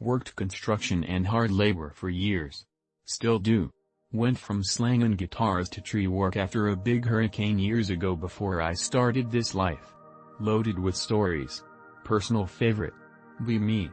Worked construction and hard labor for years. Still do. Went from slangin' guitars to tree work after a big hurricane years ago before I started this life. Loaded with stories. Personal favorite. Be me.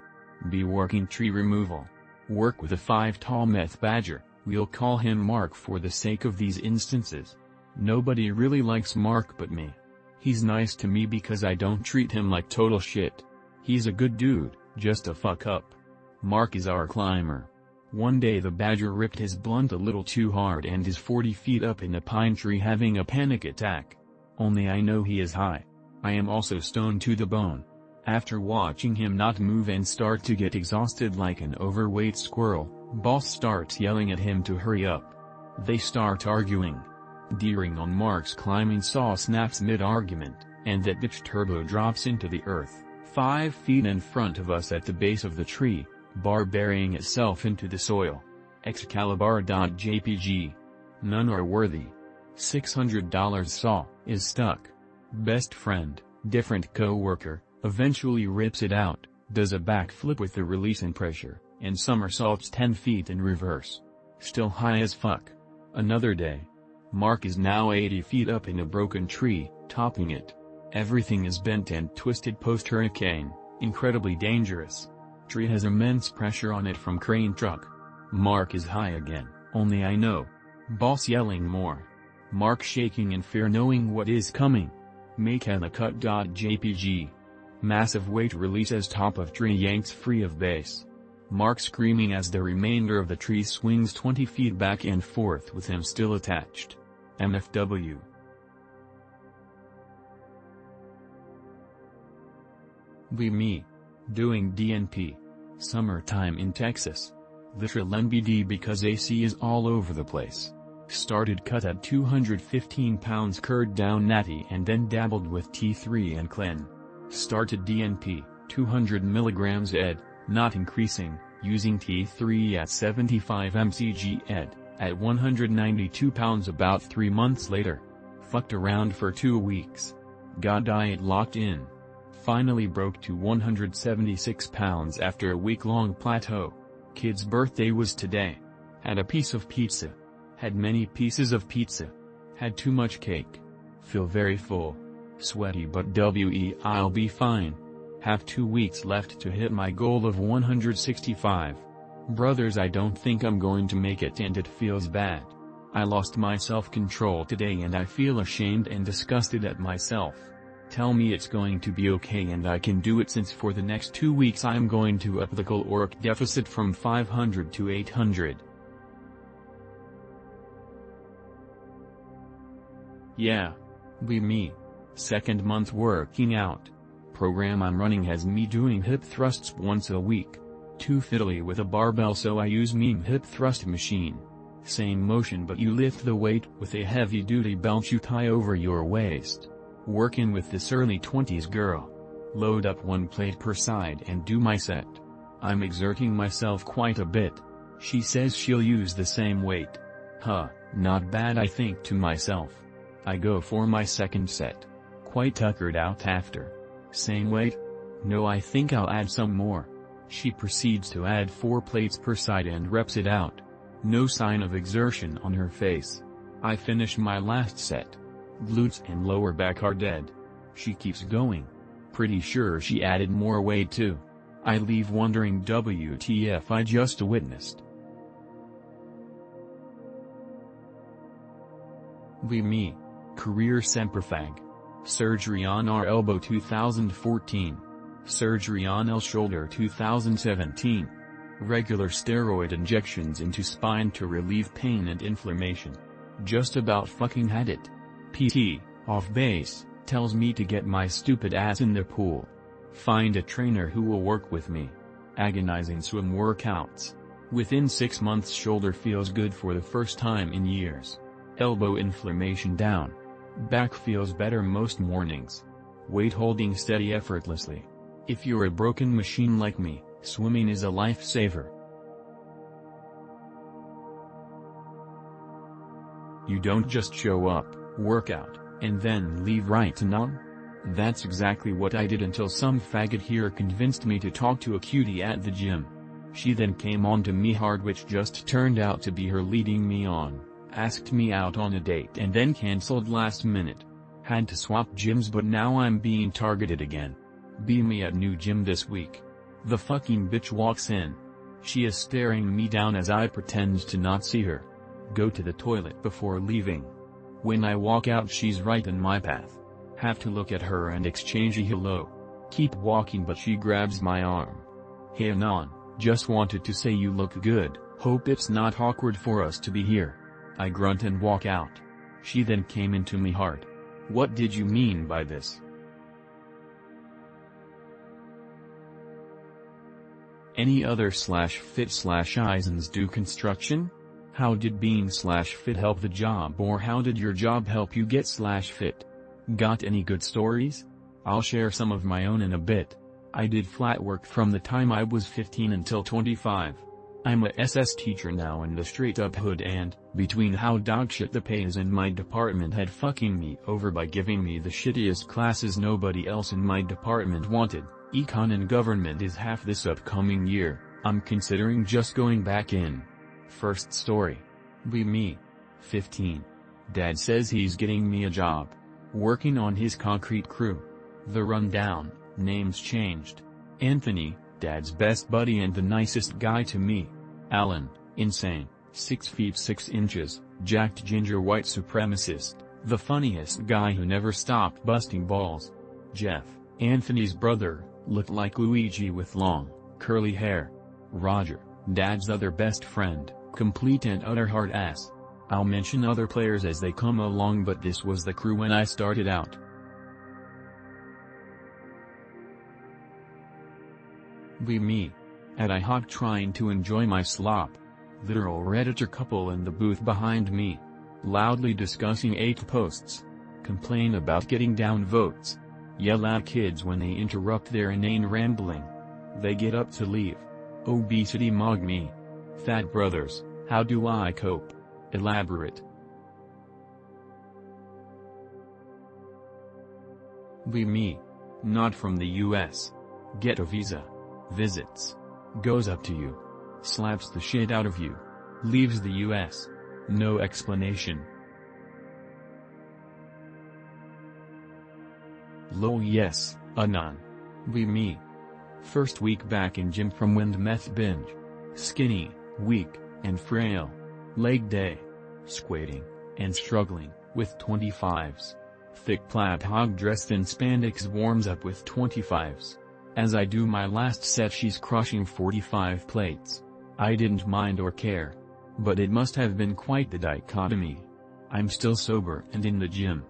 Be working tree removal. Work with a 5 tall meth badger, we'll call him Mark for the sake of these instances. Nobody really likes Mark but me. He's nice to me because I don't treat him like total shit. He's a good dude, just a fuck up. Mark is our climber. One day the badger ripped his blunt a little too hard and is 40 feet up in a pine tree having a panic attack. Only I know he is high. I am also stoned to the bone. After watching him not move and start to get exhausted like an overweight squirrel, boss starts yelling at him to hurry up. They start arguing. Deering on Mark's climbing saw snaps mid-argument, and that bitch turbo drops into the earth, 5 feet in front of us at the base of the tree, bar burying itself into the soil. Excalibur.jpg. None are worthy. $600 saw, is stuck. Best friend, different co-worker, eventually rips it out, does a backflip with the release and pressure, and somersaults 10 feet in reverse. Still high as fuck. Another day. Mark is now 80 feet up in a broken tree, topping it. Everything is bent and twisted post-hurricane, incredibly dangerous. Tree has immense pressure on it from crane truck. Mark is high again, only I know. Boss yelling more. Mark shaking in fear knowing what is coming. Makeanacut.jpg. Massive weight release as top of tree yanks free of base. Mark screaming as the remainder of the tree swings 20 feet back and forth with him still attached. MFW. Be me. Doing DNP. Summertime in Texas. Literal NBD because AC is all over the place. Started cut at 215 pounds curd down natty and then dabbled with T3 and Clen. Started DNP, 200 mg ed, not increasing, using T3 at 75 mcg ed, at 192 pounds about 3 months later. Fucked around for 2 weeks. Got diet locked in. Finally broke to 176 pounds after a week-long plateau. Kid's birthday was today. Had a piece of pizza. Had many pieces of pizza. Had too much cake. Feel very full. Sweaty but I'll be fine. Have 2 weeks left to hit my goal of 165. Brothers, I don't think I'm going to make it and it feels bad. I lost my self-control today and I feel ashamed and disgusted at myself. Tell me it's going to be okay and I can do it, since for the next 2 weeks I'm going to up the caloric deficit from 500 to 800. Yeah. Be me. Second month working out. Program I'm running has me doing hip thrusts once a week. Too fiddly with a barbell, so I use meme hip thrust machine. Same motion but you lift the weight with a heavy duty belt you tie over your waist. Working with this early 20s girl. Load up 1 plate per side and do my set. I'm exerting myself quite a bit. She says she'll use the same weight. Huh, not bad I think to myself. I go for my second set. Quite tuckered out after. Same weight? No, I think I'll add some more. She proceeds to add 4 plates per side and reps it out. No sign of exertion on her face. I finish my last set. Glutes and lower back are dead. She keeps going. Pretty sure she added more weight too. I leave wondering WTF I just witnessed. Be me. Career semperfag. Surgery on R elbow 2014. Surgery on L shoulder 2017. Regular steroid injections into spine to relieve pain and inflammation. Just about fucking had it. PT, off base, tells me to get my stupid ass in the pool. Find a trainer who will work with me. Agonizing swim workouts. Within 6 months shoulder feels good for the first time in years. Elbow inflammation down. Back feels better most mornings. Weight holding steady effortlessly. If you're a broken machine like me, swimming is a lifesaver. You don't just show up, work out, and then leave right now? That's exactly what I did until some faggot here convinced me to talk to a cutie at the gym. She then came on to me hard, which just turned out to be her leading me on, asked me out on a date and then cancelled last minute. Had to swap gyms, but now I'm being targeted again. Be me at new gym this week. The fucking bitch walks in. She is staring me down as I pretend to not see her. Go to the toilet before leaving. When I walk out, she's right in my path. Have to look at her and exchange a hello. Keep walking, but she grabs my arm. Hey Anon, just wanted to say you look good, hope it's not awkward for us to be here. I grunt and walk out. She then came into me hard. What did you mean by this? Any other /fit/Eisens do construction? How did being /fit help the job, or how did your job help you get /fit? Got any good stories? I'll share some of my own in a bit. I did flat work from the time I was 15 until 25. I'm a SS teacher now in the straight up hood, and, between how dogshit the pay is and my department had fucking me over by giving me the shittiest classes nobody else in my department wanted, econ and government is half this upcoming year, I'm considering just going back in. First story. Be me. 15. Dad says he's getting me a job. Working on his concrete crew. The rundown, names changed. Anthony, Dad's best buddy and the nicest guy to me. Alan, insane, 6 feet 6 inches, jacked ginger white supremacist, the funniest guy who never stopped busting balls. Jeff, Anthony's brother, looked like Luigi with long, curly hair. Roger, Dad's other best friend, complete and utter hard ass. I'll mention other players as they come along, but this was the crew when I started out. Be me. At IHOP trying to enjoy my slop. Literal Redditor couple in the booth behind me. Loudly discussing 8 posts. Complain about getting down votes. Yell at kids when they interrupt their inane rambling. They get up to leave. Obesity mog me. Fat brothers, how do I cope? Elaborate. Be me. Not from the US. Get a visa. Visits. Goes up to you. Slaps the shit out of you. Leaves the US. No explanation. Lol yes, Anon. Be me. First week back in gym from wind meth binge. Skinny, weak, and frail. Leg day. Squatting, and struggling, with 25s. Thick plaid hog dressed in spandex warms up with 25s. As I do my last set, she's crushing 45 plates. I didn't mind or care. But it must have been quite the dichotomy. I'm still sober and in the gym.